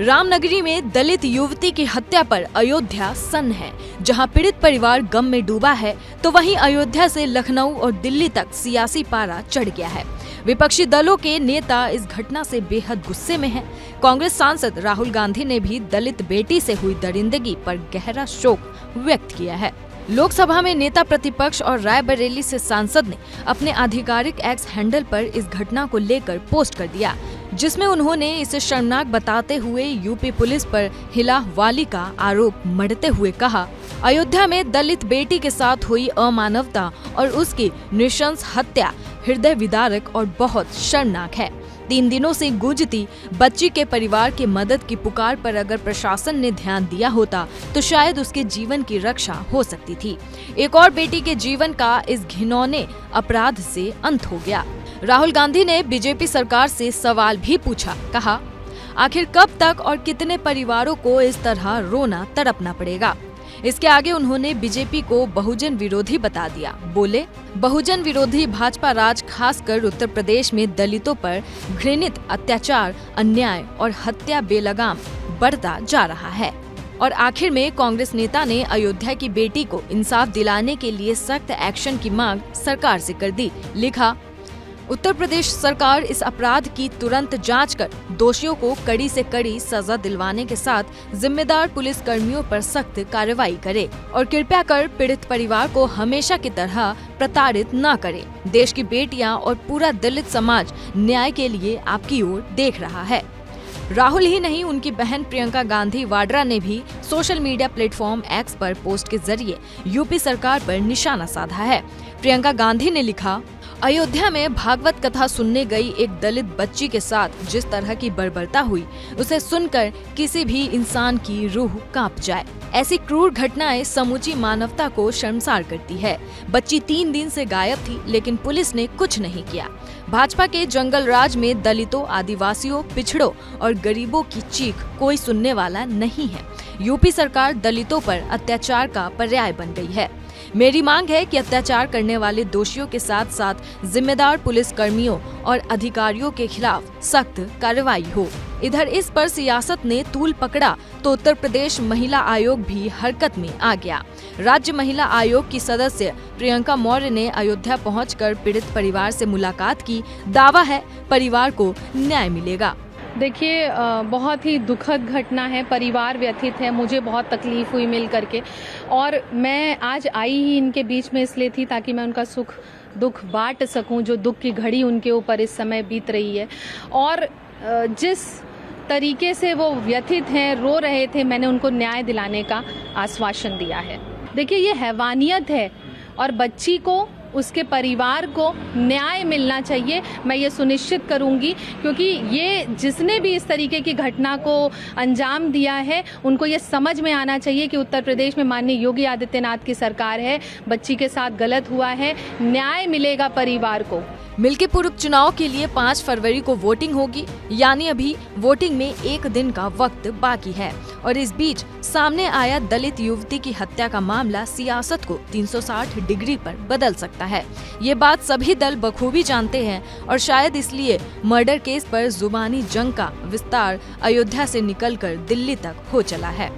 रामनगरी में दलित युवती की हत्या पर अयोध्या सन्न है। जहां पीड़ित परिवार गम में डूबा है, तो वहीं अयोध्या से लखनऊ और दिल्ली तक सियासी पारा चढ़ गया है। विपक्षी दलों के नेता इस घटना से बेहद गुस्से में हैं। कांग्रेस सांसद राहुल गांधी ने भी दलित बेटी से हुई दरिंदगी पर गहरा शोक व्यक्त किया है। लोकसभा में नेता प्रतिपक्ष और रायबरेली से सांसद ने अपने आधिकारिक एक्स हैंडल पर इस घटना को लेकर पोस्ट कर दिया, जिसमें उन्होंने इसे शर्मनाक बताते हुए यूपी पुलिस पर हिलावाली का आरोप मढ़ते हुए कहा, अयोध्या में दलित बेटी के साथ हुई अमानवता और उसकी नृशंस हत्या हृदय विदारक और बहुत शर्मनाक है। 3 दिनों से गूंजती बच्ची के परिवार की मदद की पुकार पर अगर प्रशासन ने ध्यान दिया होता तो शायद उसके जीवन की रक्षा हो सकती थी। एक और बेटी के जीवन का इस घिनौने अपराध से अंत हो गया। राहुल गांधी ने बीजेपी सरकार से सवाल भी पूछा, कहा, आखिर कब तक और कितने परिवारों को इस तरह रोना तड़पना पड़ेगा। इसके आगे उन्होंने बीजेपी को बहुजन विरोधी बता दिया। बोले, बहुजन विरोधी भाजपा राज खासकर उत्तर प्रदेश में दलितों पर घृणित अत्याचार, अन्याय और हत्या बेलगाम बढ़ता जा रहा है। और आखिर में कांग्रेस नेता ने अयोध्या की बेटी को इंसाफ दिलाने के लिए सख्त एक्शन की मांग सरकार से कर दी। लिखा, उत्तर प्रदेश सरकार इस अपराध की तुरंत जांच कर दोषियों को कड़ी से कड़ी सजा दिलवाने के साथ जिम्मेदार पुलिस कर्मियों पर सख्त कार्रवाई करे और कृपया कर पीड़ित परिवार को हमेशा की तरह प्रताड़ित न करे। देश की बेटियां और पूरा दलित समाज न्याय के लिए आपकी ओर देख रहा है। राहुल ही नहीं, उनकी बहन प्रियंका गांधी वाड्रा ने भी सोशल मीडिया प्लेटफॉर्म एक्स पर पोस्ट के जरिए यूपी सरकार पर निशाना साधा है। प्रियंका गांधी ने लिखा, अयोध्या में भागवत कथा सुनने गई एक दलित बच्ची के साथ जिस तरह की बर्बरता हुई, उसे सुनकर किसी भी इंसान की रूह कांप जाए। ऐसी क्रूर घटनाएं समूची मानवता को शर्मसार करती है। बच्ची 3 दिन से गायब थी, लेकिन पुलिस ने कुछ नहीं किया। भाजपा के जंगल राज में दलितों, आदिवासियों, पिछड़ों और गरीबों की चीख कोई सुनने वाला नहीं है। यूपी सरकार दलितों पर अत्याचार का पर्याय बन गई है। मेरी मांग है कि अत्याचार करने वाले दोषियों के साथ साथ जिम्मेदार पुलिस कर्मियों और अधिकारियों के खिलाफ सख्त कार्रवाई हो। इधर इस पर सियासत ने तूल पकड़ा तो उत्तर प्रदेश महिला आयोग भी हरकत में आ गया। राज्य महिला आयोग की सदस्य प्रियंका मौर्य ने अयोध्या पहुंचकर पीड़ित परिवार से मुलाकात की। दावा है परिवार को न्याय मिलेगा। देखिए, बहुत ही दुखद घटना है, परिवार व्यथित है, मुझे बहुत तकलीफ हुई मिल करके, और मैं आज आई ही इनके बीच में इसलिए थी ताकि मैं उनका सुख दुख बांट सकूं, जो दुख की घड़ी उनके ऊपर इस समय बीत रही है। और जिस तरीके से वो व्यथित हैं, रो रहे थे, मैंने उनको न्याय दिलाने का आश्वासन दिया है। देखिए, ये हैवानियत है और बच्ची को, उसके परिवार को न्याय मिलना चाहिए। मैं ये सुनिश्चित करूंगी, क्योंकि ये जिसने भी इस तरीके की घटना को अंजाम दिया है, उनको ये समझ में आना चाहिए कि उत्तर प्रदेश में माननीय योगी आदित्यनाथ की सरकार है, बच्ची के साथ गलत हुआ है, न्याय मिलेगा परिवार को। मिल्कीपुर उपचुनाव के लिए 5 फरवरी को वोटिंग होगी, यानी अभी वोटिंग में 1 दिन का वक्त बाकी है। और इस बीच सामने आया दलित युवती की हत्या का मामला सियासत को 360 डिग्री पर बदल सकता है। ये बात सभी दल बखूबी जानते हैं और शायद इसलिए मर्डर केस पर जुबानी जंग का विस्तार अयोध्या से निकलकर दिल्ली तक हो चला है।